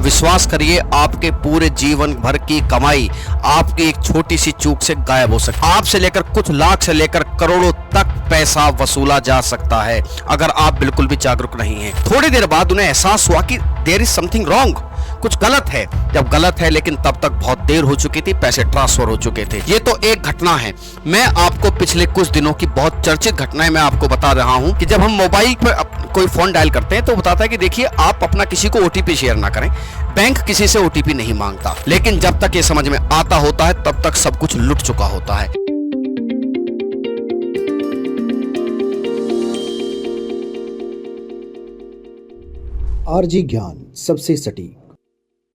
विश्वास करिए आपके पूरे जीवन भर की कमाई आपकी एक छोटी सी चूक से गायब हो सकती है। आपसे लेकर कुछ लाख से लेकर करोड़ों तक पैसा वसूला जा सकता है अगर आप बिल्कुल भी जागरूक नहीं हैं। थोड़ी देर बाद उन्हें एहसास हुआ कि देयर इज समथिंग रॉन्ग, कुछ गलत है। जब गलत है लेकिन तब तक बहुत देर हो चुकी थी, पैसे ट्रांसफर हो चुके थे। ये तो एक घटना है। मैं आपको पिछले कुछ दिनों की बहुत चर्चित घटनाएं मैं आपको बता रहा हूं कि जब हम मोबाइल पर कोई फोन डायल करते हैं तो बताता है कि देखिए आप अपना किसी को ओटीपी शेयर ना करें। बैंक किसी से ओटीपी नहीं मांगता, लेकिन जब तक ये समझ में आता होता है तब तक सब कुछ लुट चुका होता है। आरजी ज्ञान सबसे सटीक।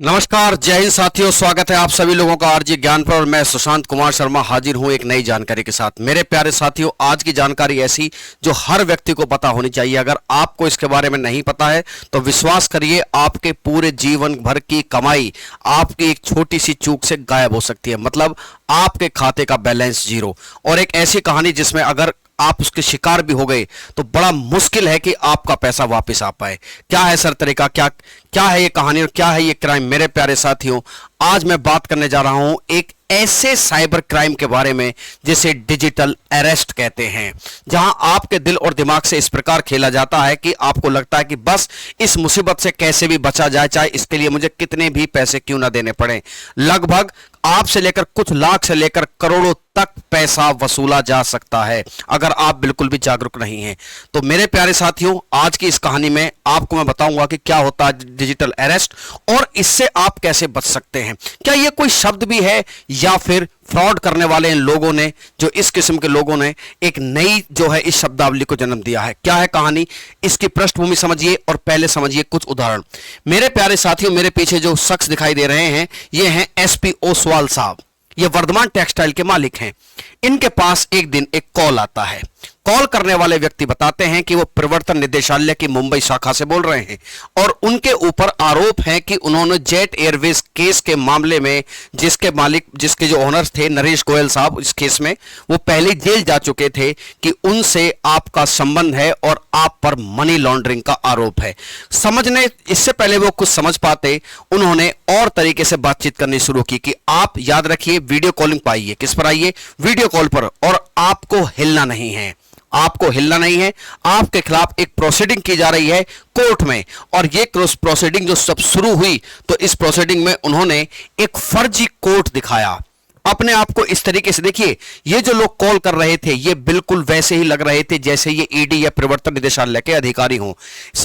नमस्कार, जय हिंद साथियों, स्वागत है आप सभी लोगों का आरजी ज्ञान पर। और मैं सुशांत कुमार शर्मा हाजिर हूं एक नई जानकारी के साथ। मेरे प्यारे साथियों, आज की जानकारी ऐसी जो हर व्यक्ति को पता होनी चाहिए। अगर आपको इसके बारे में नहीं पता है तो विश्वास करिए आपके पूरे जीवन भर की कमाई आपकी एक छोटी सी चूक से गायब हो सकती है। मतलब आपके खाते का बैलेंस जीरो। और एक ऐसी कहानी जिसमें अगर आप उसके शिकार भी हो गए तो बड़ा मुश्किल है कि आपका पैसा वापस आ पाए। क्या है सर तरीका, क्या है ये कहानी और क्या है ये क्राइम? मेरे प्यारे साथियों, आज मैं बात करने जा रहा हूं एक ऐसे साइबर क्राइम के बारे में जिसे डिजिटल अरेस्ट कहते हैं, जहां आपके दिल और दिमाग से इस प्रकार खेला जाता है कि आपको लगता है कि बस इस मुसीबत से कैसे भी बचा जाए, चाहे इसके लिए मुझे कितने भी पैसे क्यों ना देने पड़े। लगभग आपसे लेकर कुछ लाख से लेकर करोड़ों तक पैसा वसूला जा सकता है अगर आप बिल्कुल भी जागरूक नहीं हैं। तो मेरे प्यारे साथियों, आज की इस कहानी में आपको मैं बताऊंगा कि क्या होता है डिजिटल अरेस्ट और इससे आप कैसे बच सकते हैं। क्या यह कोई शब्द भी है या फिर फ्रॉड करने वाले इन लोगों ने, जो इस किस्म के लोगों ने एक नई जो है इस शब्दावली को जन्म दिया है? क्या है कहानी, इसकी पृष्ठभूमि समझिए और पहले समझिए कुछ उदाहरण। मेरे प्यारे साथियों, मेरे पीछे जो शख्स दिखाई दे रहे हैं ये हैं एसपी ओसवाल साहब। ये वर्धमान टेक्सटाइल के मालिक हैं। इनके पास एक दिन एक कॉल आता है। कॉल करने वाले व्यक्ति बताते हैं कि वो प्रवर्तन निदेशालय की मुंबई शाखा से बोल रहे हैं और उनके ऊपर आरोप है कि उन्होंने जेट एयरवेज केस के मामले में जिसके जो ओनर्स थे नरेश गोयल साहब, इस केस में वो पहले जेल जा चुके थे, कि उनसे आपका संबंध है और आप पर मनी लॉन्ड्रिंग का आरोप है। समझने इससे पहले वो कुछ समझ पाते, उन्होंने और तरीके से बातचीत करनी शुरू की कि आप याद रखिए वीडियो कॉलिंग पर आइए। किस पर आइए? वीडियो कॉल पर। और आपको हिलना नहीं है, आपको हिलना नहीं है। आपके खिलाफ एक प्रोसीडिंग की जा रही है कोर्ट में। और ये प्रोसीडिंग जो सब शुरू हुई तो इस प्रोसीडिंग में उन्होंने एक फर्जी कोर्ट दिखाया अपने आप को इस तरीके से। देखिए, ये जो लोग कॉल कर रहे थे ये बिल्कुल वैसे ही लग रहे थे जैसे ये ईडी या प्रवर्तन निदेशालय के अधिकारी हों।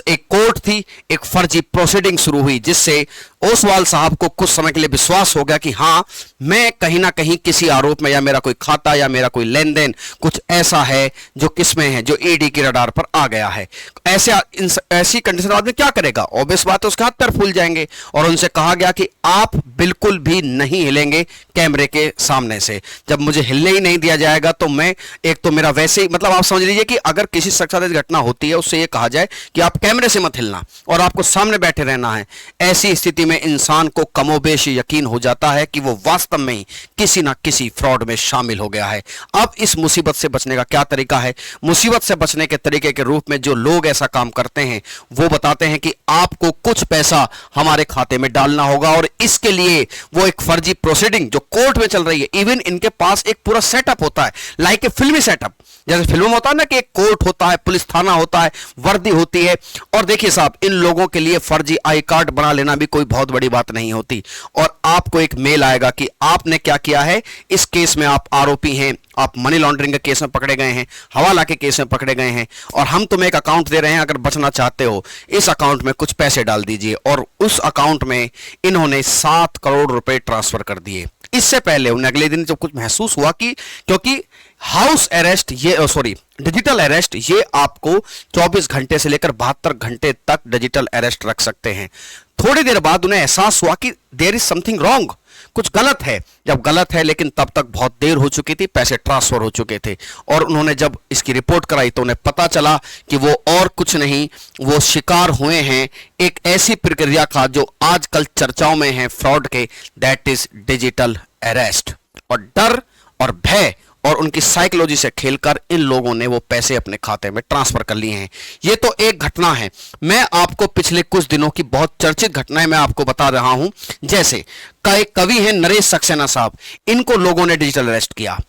एक कोर्ट थी, एक फर्जी प्रोसीडिंग शुरू हुई जिससे ओसवाल साहब को कुछ समय के लिए विश्वास हो गया कि हां, मैं कहीं ना कहीं किसी आरोप में, या मेरा कोई खाता या मेरा कोई लेन देन कुछ ऐसा है जो किसमें है, जो ईडी के रडार पर आ गया है। ऐसी कंडीशन आदमी क्या करेगा? ऑब्वियस बात है, उसके हाथ पैर फूल जाएंगे। और उनसे कहा गया कि आप बिल्कुल भी नहीं हिलेंगे कैमरे के सामने से। जब मुझे हिलने ही नहीं दिया जाएगा तो मैं, एक तो मेरा वैसे ही, मतलब आप समझ लीजिए कि अगर किसी शख्स के साथ घटना होती है उससे यह कहा जाए कि आप कैमरे से मत हिलना और आपको सामने बैठे रहना है, ऐसी स्थिति में इंसान को कमोबेश यकीन हो जाता है कि वो वास्तव में ही किसी ना किसी फ्रॉड में शामिल हो गया है। अब इस मुसीबत से बचने का क्या तरीका है? मुसीबत से बचने के तरीके के रूप में जो लोग ऐसा काम करते हैं वो बताते हैं कि आपको कुछ पैसा हमारे खाते में डालना होगा और इसके लिए वो एक फर्जी प्रोसीडिंग जो कोर्ट में चल रही है, इवन इनके पास एक पूरा सेटअप होता है, लाइक ए फिल्मी सेटअप। जैसे फिल्मों में होता है ना कि एक कोर्ट होता है, पुलिस थाना होता है, वर्दी होती है। और देखिए साहब, इन लोगों के लिए फर्जी आई कार्ड बना लेना भी कोई बहुत बड़ी बात नहीं होती। और आपको एक मेल आएगा कि आपने क्या किया है, इस केस में आप आरोपी हैं, आप मनी लॉन्ड्रिंग के केस में पकड़े गए हैं, हवाला के केस में पकड़े गए हैं, और हम तुम्हें एक अकाउंट दे रहे हैं, अगर बचना चाहते हो इस अकाउंट में कुछ पैसे डाल दीजिए। और उस अकाउंट में इन्होंने 7 करोड़ रुपए ट्रांसफर कर दिए। इससे पहले उन्हें अगले दिन जब कुछ महसूस हुआ कि क्योंकि हाउस अरेस्ट, ये सॉरी डिजिटल अरेस्ट, ये आपको 24 घंटे से लेकर 72 घंटे तक डिजिटल अरेस्ट रख सकते हैं। थोड़ी देर बाद उन्हें एहसास हुआ कि देयर इज समथिंग रॉन्ग, कुछ गलत है। जब गलत है लेकिन तब तक बहुत देर हो चुकी थी, पैसे ट्रांसफर हो चुके थे। और उन्होंने जब इसकी रिपोर्ट कराई तो उन्हें पता चला कि वो और कुछ नहीं, वो शिकार हुए हैं एक ऐसी प्रक्रिया का जो आजकल चर्चाओं में है फ्रॉड के, दैट इज डिजिटल अरेस्ट। और डर और भय और उनकी साइकोलॉजी से खेलकर इन लोगों ने वो पैसे अपने खाते में ट्रांसफर कर लिए हैं। ये तो एक घटना है। मैं आपको पिछले कुछ दिनों की बहुत चर्चित घटनाएं मैं आपको बता रहा हूं। जैसे कवि हैं नरेश सक्सेना साहब, इनको लोगों ने डिजिटल अरेस्ट किया।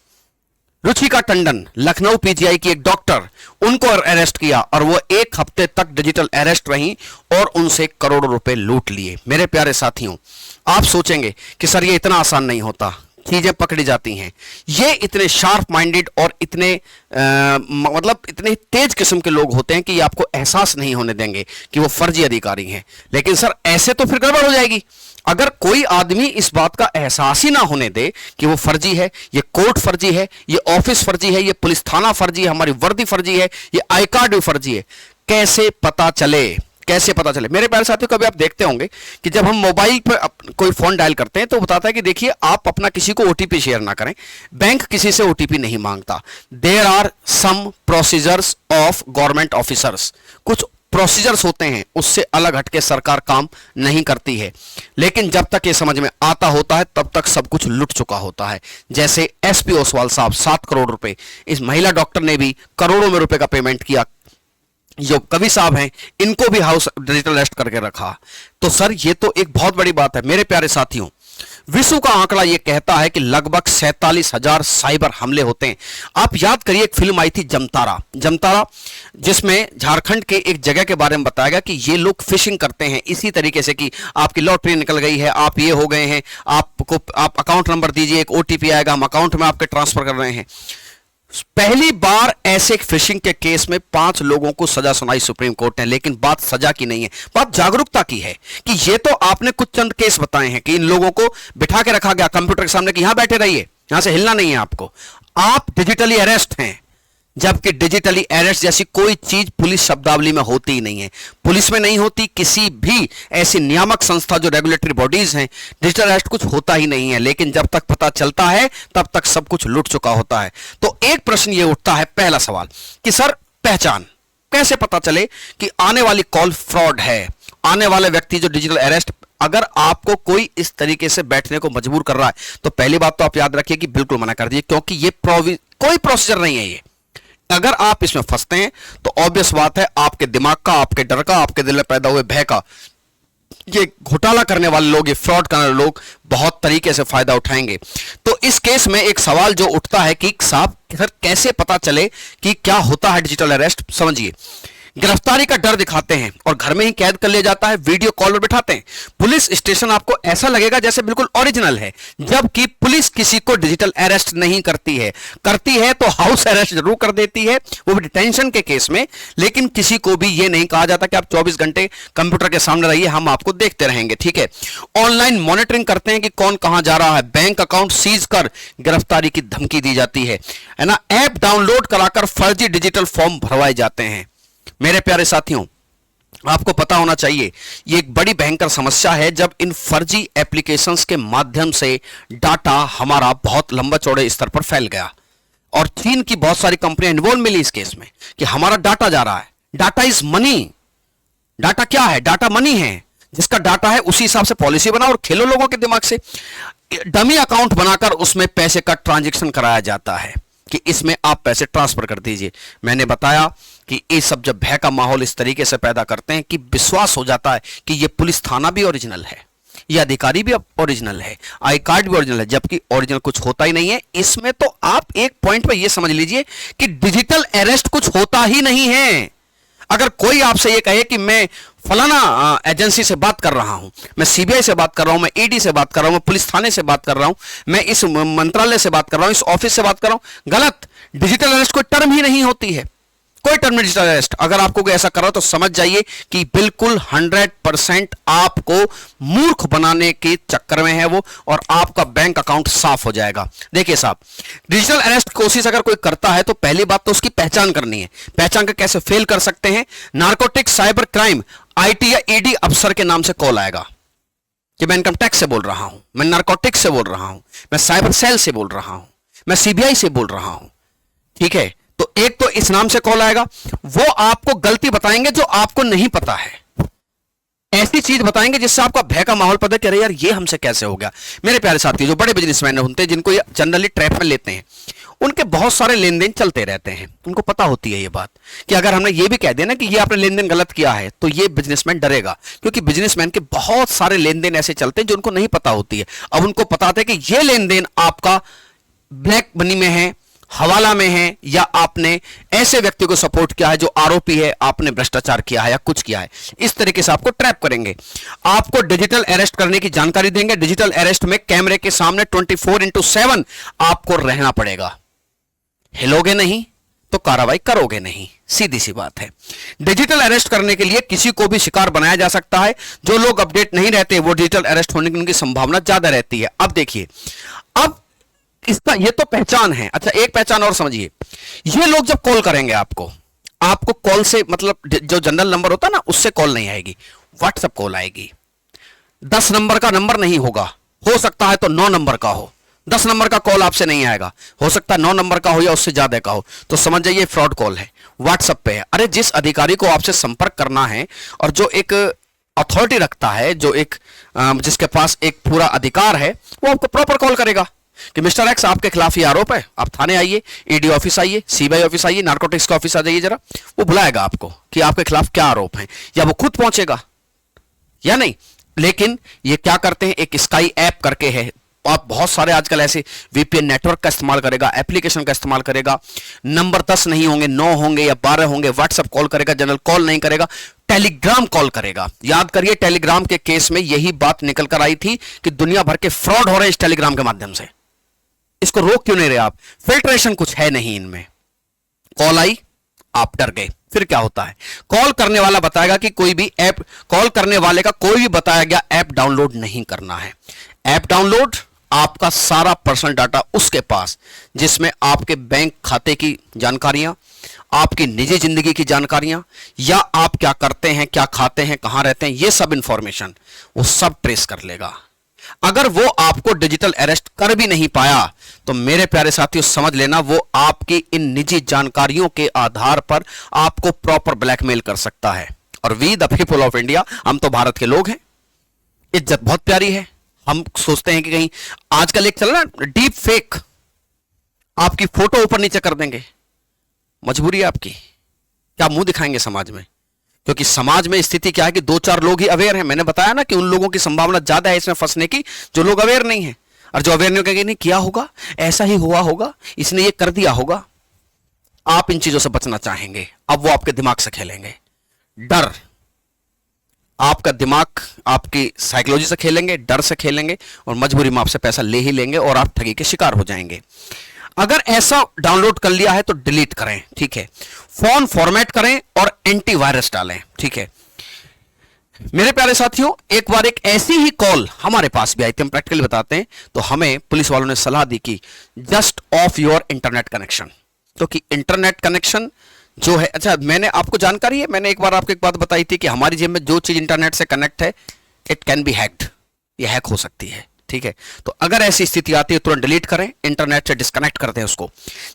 रुचिका टंडन, लखनऊ पीजीआई की एक डॉक्टर, उनको अरेस्ट किया और वो एक हफ्ते तक डिजिटल अरेस्ट रही और उनसे करोड़ों रुपए लूट लिए। मेरे प्यारे साथियों, आप सोचेंगे कि सर ये इतना आसान नहीं होता, चीजें पकड़ी जाती हैं। ये इतने शार्प माइंडेड और इतने मतलब इतने तेज किस्म के लोग होते हैं कि ये आपको एहसास नहीं होने देंगे कि वो फर्जी अधिकारी हैं। लेकिन सर ऐसे तो फिर गड़बड़ हो जाएगी। अगर कोई आदमी इस बात का एहसास ही ना होने दे कि वो फर्जी है, ये कोर्ट फर्जी है, ये ऑफिस फर्जी है, ये पुलिस थाना फर्जी है, हमारी वर्दी फर्जी है, ये आई कार्ड भी फर्जी है, कैसे पता चले? कैसे पता चले? मेरे प्यारे साथियों, कभी आप देखते होंगे कि जब हम मोबाइल पर कोई फोन डायल करते हैं तो बताता है कि देखिए आप अपना किसी को ओटीपी शेयर ना करें। बैंक किसी से ओटीपी नहीं मांगता। There are some procedures of government officers, कुछ प्रोसीजर्स होते हैं, उससे अलग हटके सरकार काम नहीं करती है। लेकिन जब तक ये समझ में आता होता है तब तक सब कुछ लुट चुका होता है। जैसे एसपी ओसवाल साहब 7 करोड़ रुपए, इस महिला डॉक्टर ने भी करोड़ों में रुपए का पेमेंट किया। जो कवि साहब हैं इनको भी हाउस डिजिटल अरेस्ट करके रखा। तो सर ये तो एक बहुत बड़ी बात है। मेरे प्यारे साथियों, विश्व का आंकड़ा यह कहता है कि लगभग 47,000 साइबर हमले होते हैं। आप याद करिए, एक फिल्म आई थी जमतारा, जमतारा, जिसमें झारखंड के एक जगह के बारे में बताया गया कि ये लोग फिशिंग करते हैं इसी तरीके से कि आपकी लॉटरी निकल गई है, आप ये हो गए हैं, आप अकाउंट नंबर दीजिए, एक ओटीपी आएगा, हम अकाउंट में आपके ट्रांसफर कर रहे हैं। पहली बार ऐसे फिशिंग के केस में 5 लोगों को सजा सुनाई सुप्रीम कोर्ट ने। लेकिन बात सजा की नहीं है, बात जागरूकता की है कि ये तो आपने कुछ चंद केस बताए हैं कि इन लोगों को बिठा के रखा गया कंप्यूटर के सामने कि यहां बैठे रहिए, यहां से हिलना नहीं है आपको, आप डिजिटली अरेस्ट हैं। जबकि डिजिटली अरेस्ट जैसी कोई चीज पुलिस शब्दावली में होती ही नहीं है, पुलिस में नहीं होती, किसी भी ऐसी नियामक संस्था जो रेगुलेटरी बॉडीज हैं, डिजिटल अरेस्ट कुछ होता ही नहीं है। लेकिन जब तक पता चलता है तब तक सब कुछ लूट चुका होता है। तो एक प्रश्न ये उठता है, पहला सवाल कि सर पहचान कैसे पता चले कि आने वाली कॉल फ्रॉड है, आने वाले व्यक्ति जो डिजिटल अरेस्ट, अगर आपको कोई इस तरीके से बैठने को मजबूर कर रहा है तो पहली बात तो आप याद रखिए कि बिल्कुल मना कर दीजिए, क्योंकि ये कोई प्रोसीजर नहीं है। ये अगर आप इसमें फंसते हैं तो ऑब्वियस बात है आपके दिमाग का, आपके डर का, आपके दिल में पैदा हुए भय का, ये घोटाला करने वाले लोग, ये फ्रॉड करने वाले लोग बहुत तरीके से फायदा उठाएंगे। तो इस केस में एक सवाल जो उठता है कि साहब सर कैसे पता चले कि क्या होता है डिजिटल अरेस्ट? समझिए, गिरफ्तारी का डर दिखाते हैं और घर में ही कैद कर लिया जाता है, वीडियो कॉल पर बिठाते हैं। पुलिस स्टेशन आपको ऐसा लगेगा जैसे बिल्कुल ओरिजिनल है, जबकि पुलिस किसी को डिजिटल अरेस्ट नहीं करती है। करती है तो हाउस अरेस्ट जरूर कर देती है, वो भी डिटेंशन के केस में। लेकिन किसी को भी ये नहीं कहा जाता कि आप 24 घंटे कंप्यूटर के सामने रहिए, हम आपको देखते रहेंगे, ठीक है। ऑनलाइन मॉनिटरिंग करते हैं कि कौन कहां जा रहा है, बैंक अकाउंट सीज कर गिरफ्तारी की धमकी दी जाती है ना। ऐप डाउनलोड कराकर फर्जी डिजिटल फॉर्म भरवाए जाते हैं। मेरे प्यारे साथियों, आपको पता होना चाहिए यह एक बड़ी भयंकर समस्या है जब इन फर्जी एप्लीकेशंस के माध्यम से डाटा हमारा बहुत लंबा चौड़े स्तर पर फैल गया और चीन की बहुत सारी कंपनियां इन्वॉल्व मिली इस केस में कि हमारा डाटा जा रहा है। Data is money. डाटा क्या है? डाटा मनी है। जिसका डाटा है उसी हिसाब से पॉलिसी बनाओ और खेलो लोगों के दिमाग से। डमी अकाउंट बनाकर उसमें पैसे का ट्रांजैक्शन कराया जाता है कि इसमें आप पैसे ट्रांसफर कर दीजिए। मैंने बताया कि ये सब जब भय का माहौल इस तरीके से पैदा करते हैं कि विश्वास हो जाता है कि ये पुलिस थाना भी ओरिजिनल है, ये अधिकारी भी ओरिजिनल है, आई कार्ड भी ओरिजिनल है, जबकि ओरिजिनल कुछ होता ही नहीं है। इसमें तो आप एक पॉइंट पर यह समझ लीजिए कि डिजिटल अरेस्ट कुछ होता ही नहीं है। अगर कोई आपसे यह कहे कि मैं फलाना एजेंसी से बात कर रहा हूं, मैं सीबीआई से बात कर रहा हूं, मैं ईडी से बात कर रहा हूं, मैं पुलिस थाने से बात कर रहा हूं, मैं इस मंत्रालय से बात कर रहा हूं, इस ऑफिस से बात कर रहा हूं, गलत। डिजिटल अरेस्ट कोई टर्म ही नहीं होती है, कोई टर्म डिजिटल अरेस्ट। अगर आपको कोई ऐसा कर रहा हो तो समझ जाइए कि बिल्कुल 100% आपको मूर्ख बनाने के चक्कर में है वो, और आपका बैंक अकाउंट साफ हो जाएगा। देखिए साहब, डिजिटल अरेस्ट कोशिश अगर कोई करता है तो पहली बात तो उसकी पहचान करनी है। पहचान कर कैसे फेल कर सकते हैं? नारकोटिक्स, साइबर क्राइम, आईटी या ईडी अफसर के नाम से कॉल आएगा कि मैं इनकम टैक्स से बोल रहा हूं, मैं नारकोटिक्स से बोल रहा हूं, मैं साइबर सेल से बोल रहा हूं, मैं सीबीआई से बोल रहा हूं, ठीक है। तो एक तो इस नाम से कॉल आएगा, वो आपको गलती बताएंगे जो आपको नहीं पता है। ऐसी चीज बताएंगे जिससे आपका भय का माहौल पता करे यार ये हमसे कैसे हो गया। मेरे प्यारे साथी, जो बड़े बिजनेसमैन होते हैं जिनको ये जनरली ट्रैप में लेते हैं, उनके बहुत सारे लेन देन चलते रहते हैं। उनको पता होती है ये बात कि अगर हमने ये भी कह दिया ना कि ये आपने लेन देन गलत किया है तो ये बिजनेसमैन डरेगा, क्योंकि बिजनेसमैन के बहुत सारे लेन देन ऐसे चलते हैं जो उनको नहीं पता होती है। अब उनको पता है कि ये लेन देन आपका ब्लैक मनी में है, हवाला में है, या आपने ऐसे व्यक्ति को सपोर्ट किया है जो आरोपी है, आपने भ्रष्टाचार किया है या कुछ किया है। इस तरीके से आपको ट्रैप करेंगे। आपको डिजिटल अरेस्ट करने की जानकारी देंगे। डिजिटल अरेस्ट में कैमरे के सामने 24/7 आपको रहना पड़ेगा। हिलोगे नहीं तो कार्रवाई करोगे नहीं, सीधी सी बात है। डिजिटल अरेस्ट करने के लिए किसी को भी शिकार बनाया जा सकता है। जो लोग अपडेट नहीं रहते वो डिजिटल अरेस्ट होने की उनकी संभावना ज्यादा रहती है। अब देखिए, अब इसका ये तो पहचान है। अच्छा, एक पहचान और समझिए, ये लोग जब कॉल करेंगे आपको कॉल से मतलब जो जनरल नंबर होता है ना उससे कॉल नहीं आएगी, व्हाट्सएप कॉल आएगी। 10 नंबर का नंबर नहीं होगा, हो सकता है तो 9 नंबर का हो। 10 नंबर का कॉल आपसे नहीं आएगा, हो सकता है 9 नंबर का हो या उससे ज्यादा का हो, तो समझ जाइए फ्रॉड कॉल है, व्हाट्सएप पे है। अरे जिस अधिकारी को आपसे संपर्क करना है और जो एक अथॉरिटी रखता है, जो एक जिसके पास एक पूरा अधिकार है, वो आपको प्रॉपर कॉल करेगा कि मिस्टर एक्स आपके खिलाफ ये आरोप है, आप थाने आइए, ईडी ऑफिस आइए, सीबीआई ऑफिस आइए, नारकोटिक्स का ऑफिस आ जाइए जरा। वो बुलाएगा आपको कि आपके खिलाफ क्या आरोप है, या वो खुद पहुंचेगा या नहीं। लेकिन ये क्या करते हैं, एक स्काई ऐप करके है, आप बहुत सारे आजकल ऐसे वीपीएन नेटवर्क का इस्तेमाल करेगा, एप्लीकेशन का इस्तेमाल करेगा। नंबर 10 नहीं होंगे, 9 होंगे या 12 होंगे। व्हाट्सएप कॉल करेगा, जनरल कॉल नहीं करेगा, टेलीग्राम कॉल करेगा। याद करिए, टेलीग्राम के केस में यही बात निकल कर आई थी कि दुनिया भर के फ्रॉड हो रहे हैं इस टेलीग्राम के माध्यम से। इसको रोक क्यों नहीं रहे आप? फिल्ट्रेशन कुछ है नहीं इनमें। कॉल आई, आप डर गए, फिर क्या होता है, कॉल करने वाला बताएगा कि कोई भी ऐप, कॉल करने वाले का कोई भी बताया गया ऐप डाउनलोड नहीं करना है। ऐप डाउनलोड, आपका सारा पर्सनल डाटा उसके पास, जिसमें आपके बैंक खाते की जानकारियां, आपकी निजी जिंदगी की जानकारियां, या आप क्या करते हैं, क्या खाते हैं, कहां रहते हैं, ये सब इंफॉर्मेशन वो सब ट्रेस कर लेगा। अगर वो आपको डिजिटल अरेस्ट कर भी नहीं पाया तो मेरे प्यारे साथियों समझ लेना, वो आपकी इन निजी जानकारियों के आधार पर आपको प्रॉपर ब्लैकमेल कर सकता है। और we the people of India, हम तो भारत के लोग हैं, इज्जत बहुत प्यारी है। हम सोचते हैं कि कहीं आजकल एक चल रहा है डीप फेक, आपकी फोटो ऊपर नीचे कर देंगे, मजबूरी है आपकी, क्या मुंह दिखाएंगे समाज में? क्योंकि समाज में स्थिति क्या है कि 2-4 लोग ही अवेयर हैं। मैंने बताया ना कि उन लोगों की संभावना ज्यादा है इसमें फंसने की जो लोग अवेयर नहीं है, और जो अवेयर नहीं कहेंगे नहीं किया होगा, ऐसा ही हुआ होगा, इसने ये कर दिया होगा। आप इन चीजों से बचना चाहेंगे, अब वो आपके दिमाग से खेलेंगे। डर, आपका दिमाग आपकी साइकोलॉजी से खेलेंगे, डर से खेलेंगे, और मजबूरी में आपसे पैसा ले ही लेंगे और आप ठगी के शिकार हो जाएंगे। अगर ऐसा डाउनलोड कर लिया है तो डिलीट करें, ठीक है। फोन फॉर्मेट करें और एंटीवायरस डालें, ठीक है। मेरे प्यारे साथियों, एक बार एक ऐसी ही कॉल हमारे पास भी आई थी, हम प्रैक्टिकली बताते हैं। तो हमें पुलिस वालों ने सलाह दी कि just of your internet connection, क्योंकि इंटरनेट कनेक्शन जो है, अच्छा मैंने आपको जानकारी है, मैंने एक बार आपको एक बात बताई थी कि हमारी जेब में जो चीज इंटरनेट से कनेक्ट है इट कैन बी हैक्ड, ये हैक हो सकती है, ठीक है। तो अगर ऐसी स्थिति आती है तुरंत डिलीट करें, इंटरनेट से डिस्कनेक्ट कर दें उसको।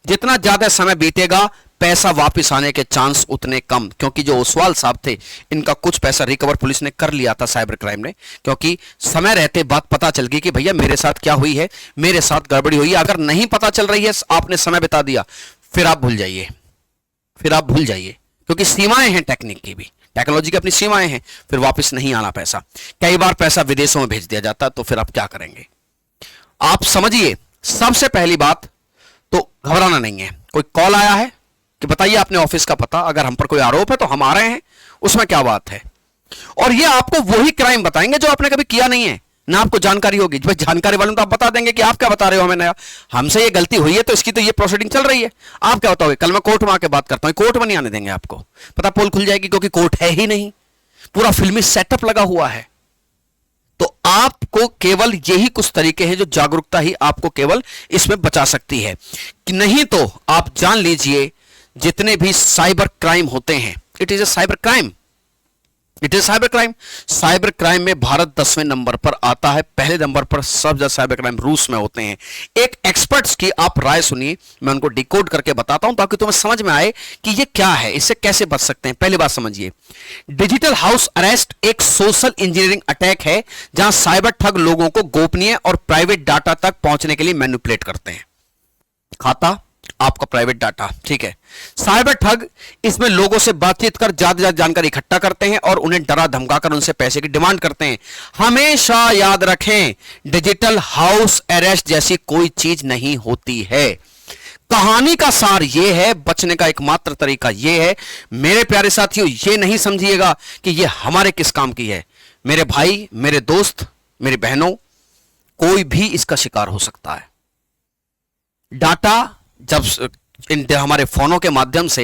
जितना ज्यादा समय बीतेगा पैसा वापस आने के चांस उतने कम, क्योंकि जो ओसवाल साहब थे इनका कुछ पैसा रिकवर पुलिस ने कर लिया था, साइबर क्राइम ने, क्योंकि समय रहते बात पता चल गई कि भैया मेरे साथ क्या हुई है, मेरे साथ गड़बड़ी हुई है। अगर नहीं पता चल रही है, आपने समय बिता दिया, फिर आप भूल जाइए, फिर आप भूल जाइए, क्योंकि सीमाएं हैं टेक्निक की भी, टेक्नोलॉजी की अपनी सीमाएं हैं, फिर वापस नहीं आना पैसा। कई बार पैसा विदेशों में भेज दिया जाता है, तो फिर आप क्या करेंगे? आप समझिए, सबसे पहली बात तो घबराना नहीं है। कोई कॉल आया है कि बताइए अपने ऑफिस का पता, अगर हम पर कोई आरोप है तो हम आ रहे हैं, उसमें क्या बात है। और ये आपको वही क्राइम बताएंगे जो आपने कभी किया नहीं है, ना आपको जानकारी होगी। भाई जानकारी वालों तो आप बता देंगे कि आप क्या बता रहे हो हमें नया, हमसे ये गलती हुई है तो इसकी तो ये प्रोसीडिंग चल रही है, आप क्या बताओगे? कल मैं कोर्ट में आके बात करता हूं, कोर्ट में नहीं आने देंगे आपको, पता पोल खुल जाएगी, क्योंकि कोर्ट है ही नहीं, पूरा फिल्मी सेटअप लगा हुआ है। तो आपको केवल यही कुछ तरीके हैं, जो जागरूकता ही आपको केवल इसमें बचा सकती है, कि नहीं तो आप जान लीजिए जितने भी साइबर क्राइम होते हैं, it is a cyber crime. It is cyber crime. Cyber crime में भारत 10वें नंबर पर आता है। पहले नंबर पर सब ज्यादा साइबर क्राइम रूस में होते हैं। एक एक्सपर्ट्स की आप राय सुनिए, मैं उनको डिकोड करके बताता हूं ताकि तुम्हें समझ में आए कि ये क्या है, इससे कैसे बच सकते हैं। पहली बात समझिए, डिजिटल हाउस अरेस्ट एक सोशल इंजीनियरिंग अटैक है जहां साइबर ठग लोगों को गोपनीय और प्राइवेट डाटा तक पहुंचने के लिए मैनिपुलेट करते हैं। खाता, आपका प्राइवेट डाटा, ठीक है। साइबर ठग इसमें लोगों से बातचीत कर ज्यादा जानकारी इकट्ठा करते हैं और उन्हें डरा धमकाकर उनसे पैसे की डिमांड करते हैं। हमेशा याद रखें, डिजिटल हाउस अरेस्ट जैसी कोई चीज नहीं होती है। कहानी का सार यह है, बचने का एकमात्र तरीका यह है मेरे प्यारे साथियों, यह नहीं समझिएगा कि यह हमारे किस काम की है। मेरे भाई, मेरे दोस्त, मेरी बहनों, कोई भी इसका शिकार हो सकता है। डाटा जब हमारे फोनों के माध्यम से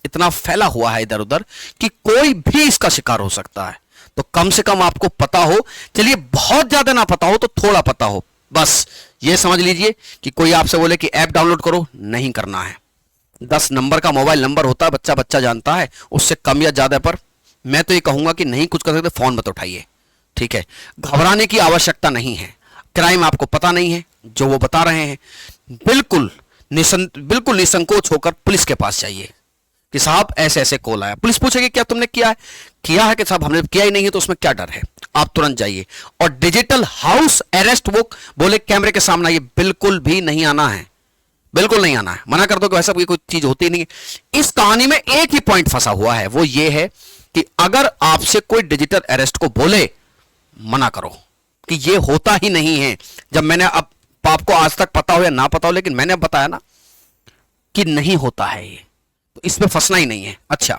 इतना फैला हुआ है इधर उधर कि कोई भी इसका शिकार हो सकता है। तो कम से कम आपको पता हो, चलिए बहुत ज्यादा ना पता हो तो थोड़ा पता हो, बस ये समझ लीजिए कि कोई आपसे बोले कि ऐप डाउनलोड करो, नहीं करना है। 10 नंबर का मोबाइल नंबर होता है, बच्चा बच्चा जानता है, उससे कम या ज्यादा पर मैं तो ये कहूंगा कि नहीं कुछ कर सकते, फोन मत उठाइए, ठीक है। घबराने की आवश्यकता नहीं है। क्राइम आपको पता नहीं है जो वो बता रहे हैं, बिल्कुल निसंकोच होकर पुलिस के पास जाइए कि साहब ऐसे ऐसे कॉल आया। पुलिस पूछेगी क्या तुमने किया है? किया है कि साहब हमने किया ही नहीं है, तो उसमें क्या डर है? आप तुरंत जाइए। और डिजिटल हाउस अरेस्ट वो बोले कैमरे के सामने ये बिल्कुल भी नहीं आना है, बिल्कुल नहीं आना है। मना कर दो कि वैसा कोई चीज होती नहीं है। इस कहानी में एक ही पॉइंट फंसा हुआ है, वो ये है कि अगर आपसे कोई डिजिटल अरेस्ट को बोले, मना करो कि ये होता ही नहीं है। जब मैंने अब आपको आज तक पता हो या ना पता हो, लेकिन मैंने अब बताया ना कि नहीं होता है ये, तो इसमें फंसना ही नहीं है। अच्छा,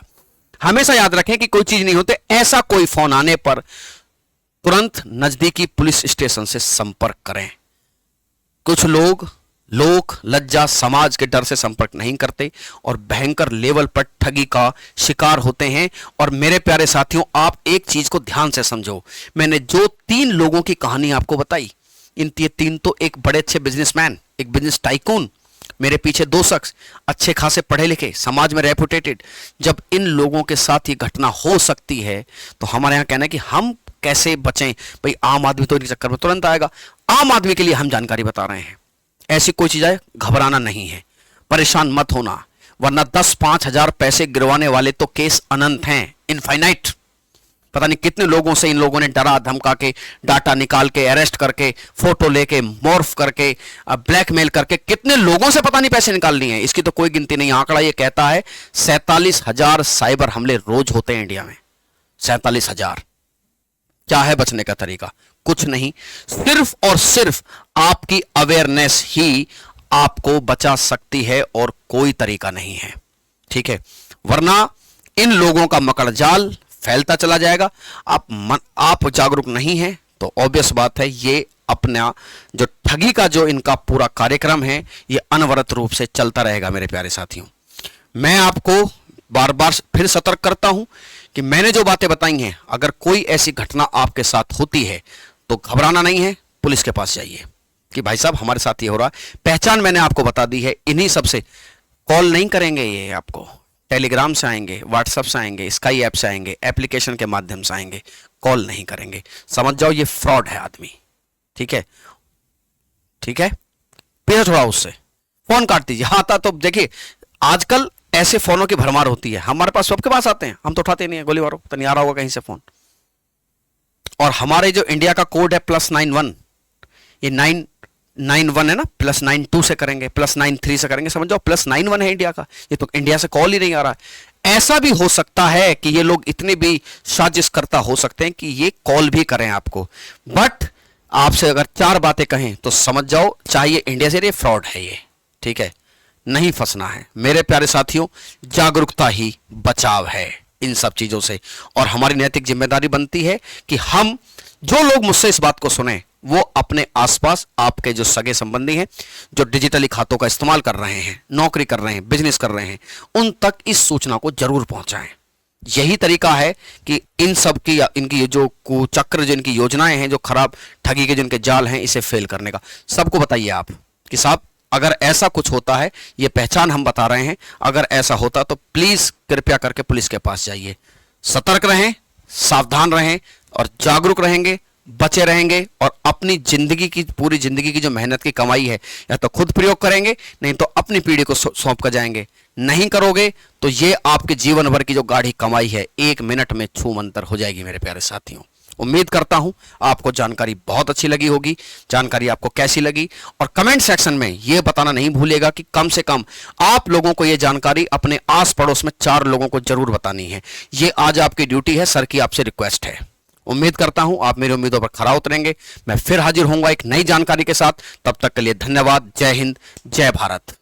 हमेशा याद रखें कि कोई चीज नहीं होते, ऐसा कोई फोन आने पर तुरंत नजदीकी पुलिस स्टेशन से संपर्क करें। कुछ लोग लज्जा समाज के डर से संपर्क नहीं करते और भयंकर लेवल पर ठगी का शिकार होते हैं। और मेरे प्यारे साथियों, आप एक चीज को ध्यान से समझो, मैंने जो 3 लोगों की कहानी आपको बताई, इन 3 तो एक बड़े अच्छे बिजनेसमैन, एक बिजनेस टाइकून, मेरे पीछे 2 शख्स अच्छे खासे पढ़े लिखे, समाज में रेपुटेटेड। जब इन लोगों के साथ ये घटना हो सकती है तो हमारे यहां कहना है कि हम कैसे बचें। भाई आम आदमी तो इनके चक्कर में तुरंत आएगा, आम आदमी के लिए हम जानकारी बता रहे हैं। ऐसी कोई चीज है, घबराना नहीं है, परेशान मत होना, वरना 10-5 हजार पैसे गिरवाने वाले तो केस अनंत हैं, इनफाइनाइट। पता नहीं कितने लोगों से इन लोगों ने डरा धमका के, डाटा निकाल के, अरेस्ट करके, फोटो लेके, मॉर्फ करके, ब्लैकमेल करके कितने लोगों से पता नहीं पैसे निकाल लिए हैं। इसकी तो कोई गिनती नहीं। आंकड़ा ये कहता है 47,000 साइबर हमले रोज होते हैं इंडिया में। 47,000। क्या है बचने का तरीका? कुछ नहीं, सिर्फ और सिर्फ आपकी अवेयरनेस ही आपको बचा सकती है और कोई तरीका नहीं है, ठीक है। वरना इन लोगों का मकड़ जाल फैलता चला जाएगा। आप जागरूक नहीं हैं तो ऑब्वियस बात है, ये अपना जो ठगी का जो इनका पूरा कार्यक्रम है ये अनवरत रूप से चलता रहेगा। मेरे प्यारे साथियों, मैं आपको बार बार फिर सतर्क करता हूं कि मैंने जो बातें बताई हैं, अगर कोई ऐसी घटना आपके साथ होती है तो घबराना नहीं है, पुलिस के पास जाइए कि भाई साहब हमारे साथ ये हो रहा है। पहचान मैंने आपको बता दी है, इन्हीं सबसे कॉल नहीं करेंगे, ये आपको टेलीग्राम से आएंगे, व्हाट्सएप से आएंगे, स्काई ऐप से आएंगे, एप्लीकेशन के माध्यम से आएंगे, कॉल नहीं करेंगे। समझ जाओ ये फ्रॉड है आदमी, ठीक है, ठीक है। फिर थोड़ा उससे फोन काट दीजिए। हाँ था तो देखिए, आजकल ऐसे फोनों की भरमार होती है, हमारे पास सबके पास आते हैं, हम तो उठाते नहीं है। गोली मारो तो नहीं आ रहा होगा कहीं से फोन। और हमारे जो इंडिया का कोड है +91, ये 991 है ना, +92 से करेंगे, +93 से करेंगे, समझ जाओ +91 है इंडिया का। ये तो इंडिया से कॉल ही नहीं आ रहा है। ऐसा भी हो सकता है कि ये लोग इतने भी साजिश करता हो सकते हैं कि ये कॉल भी करें आपको। बट आपसे अगर 4 बातें कहें तो समझ जाओ, चाहिए इंडिया से, ये फ्रॉड है ये, ठीक है। नहीं फंसना है मेरे प्यारे साथियों, जागरूकता ही बचाव है इन सब चीजों से। और हमारी नैतिक जिम्मेदारी बनती है कि हम, जो लोग मुझसे इस बात को सुने, वो अपने आसपास आपके जो सगे संबंधी हैं, जो डिजिटली खातों का इस्तेमाल कर रहे हैं, नौकरी कर रहे हैं, बिजनेस कर रहे हैं, उन तक इस सूचना को जरूर पहुंचाएं। यही तरीका है कि इन सब की, इनकी जो कुचक्र, जो इनकी योजनाएं हैं, जो खराब ठगी के जिनके जाल हैं, इसे फेल करने का सबको बताइए आप कि साहब अगर ऐसा कुछ होता है, ये पहचान हम बता रहे हैं, अगर ऐसा होता तो प्लीज कृपया करके पुलिस के पास जाइए। सतर्क रहें, सावधान रहें और जागरूक रहेंगे, बचे रहेंगे और अपनी जिंदगी की, पूरी जिंदगी की जो मेहनत की कमाई है, या तो खुद प्रयोग करेंगे, नहीं तो अपनी पीढ़ी को सौंप कर जाएंगे। नहीं करोगे तो ये आपके जीवन भर की जो गाढ़ी कमाई है 1 मिनट में छूमंतर हो जाएगी मेरे प्यारे साथियों। उम्मीद करता हूं आपको जानकारी बहुत अच्छी लगी होगी। जानकारी आपको कैसी लगी और कमेंट सेक्शन में यह बताना नहीं भूलेगा कि कम से कम आप लोगों को यह जानकारी अपने आस पड़ोस में 4 लोगों को जरूर बतानी है। यह आज आपकी ड्यूटी है, सर की आपसे रिक्वेस्ट है। उम्मीद करता हूं आप मेरी उम्मीदों पर खरा उतरेंगे। मैं फिर हाजिर होऊंगा एक नई जानकारी के साथ। तब तक के लिए धन्यवाद। जय हिंद, जय भारत।